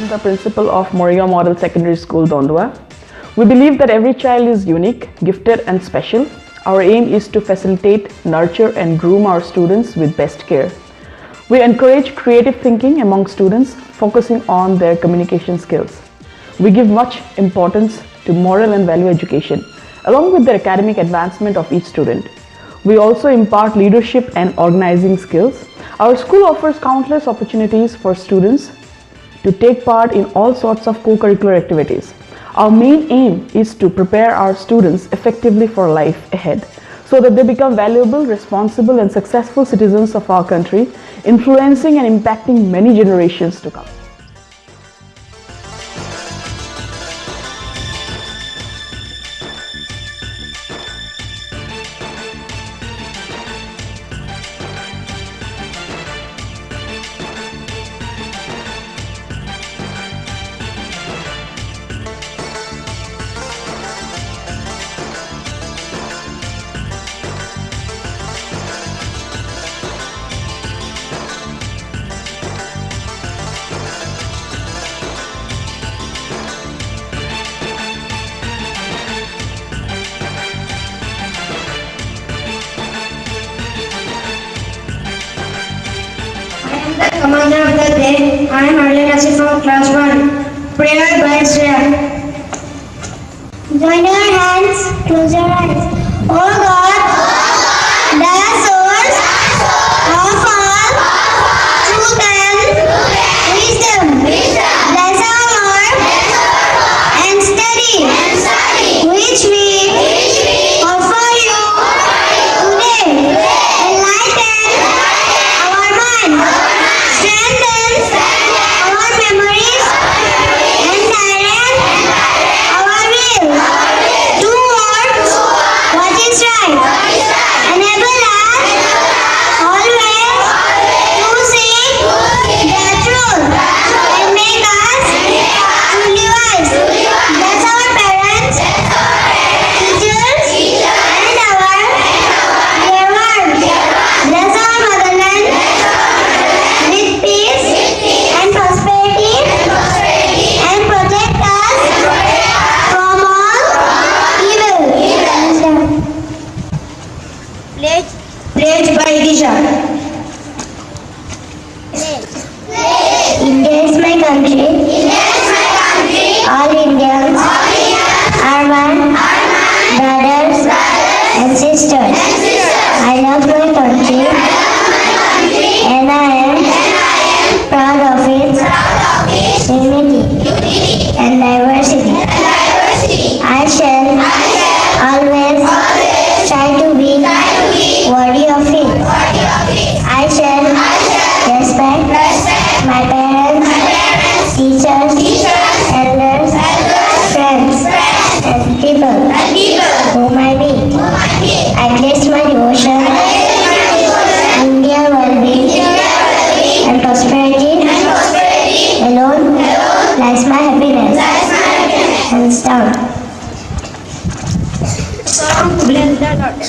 am the principal of Morrigaon Model Secondary School, Dondua. We believe that every child is unique, gifted and special. Our aim is to facilitate, nurture and groom our students with best care. We encourage creative thinking among students, focusing on their communication skills. We give much importance to moral and value education, along with the academic advancement of each student. We also impart leadership and organizing skills. Our school offers countless opportunities for students to take part in all sorts of co-curricular activities. Our main aim is to prepare our students effectively for life ahead, so that they become valuable, responsible and successful citizens of our country, influencing and impacting many generations to come. Commander of the day, I am Arlene Asif from class 1. Prayer by Shreya. Join your hands, close your eyes. Oh God, the source of all truth and wisdom. Bless our work and study, which we offer you today. Enlighten our mind. Strengthen our memories and direct our will towards what is right. Enable us always to seek the truth and make us truly wise. Bless our parents, teachers, and our dear ones. Bless our motherland with peace and prosperity and protect us from all evil. Pledge by Disha. India is my country. All Indians are one, brothers and sisters. I love my country and I am proud of its unity and diversity. I shall always try to be worthy of it. I shall respect my parents, teachers, elders, friends, and people whom I meet. I place my devotion in India well-being and prosperity alone lies my happiness. And start. Song Bless the Lord.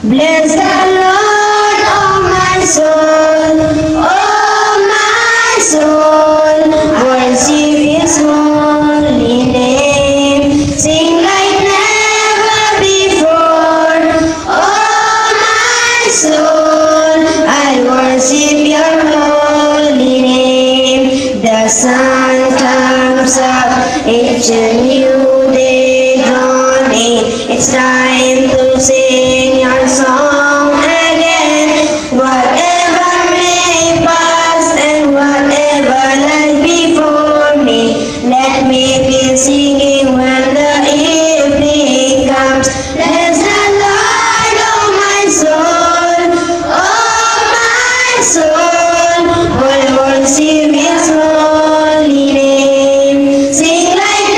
Bless the Lord, oh my soul, oh my soul, worship His holy name, sing like never before, oh my soul, I worship Your holy name. The sun comes up, it's a new day dawning, it's time to sing Your song again. Whatever may pass and whatever lies before me, let me be singing when the evening comes. Bless the Lord, oh my soul, oh my soul, I worship His holy name. Sing like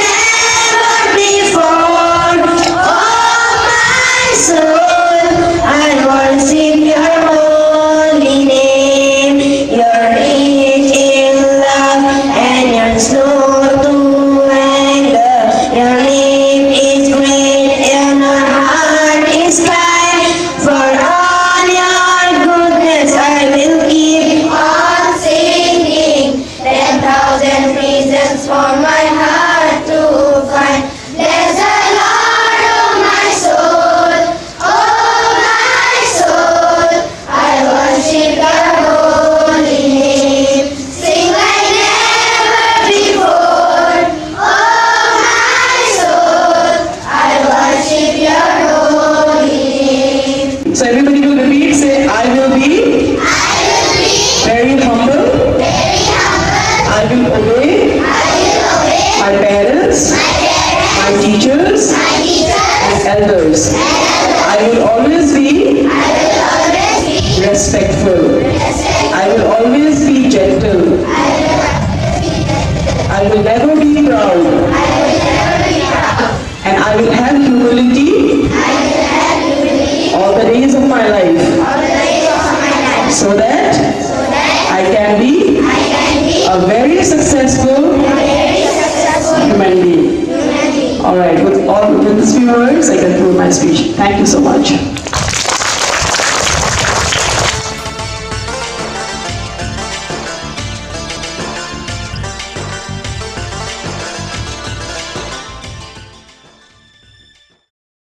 respectful. I will always be gentle. I will never be proud. And I will have humility all the days of my life. So that I can be a very successful human being. Alright, with these few words, I conclude my speech. Thank you so much.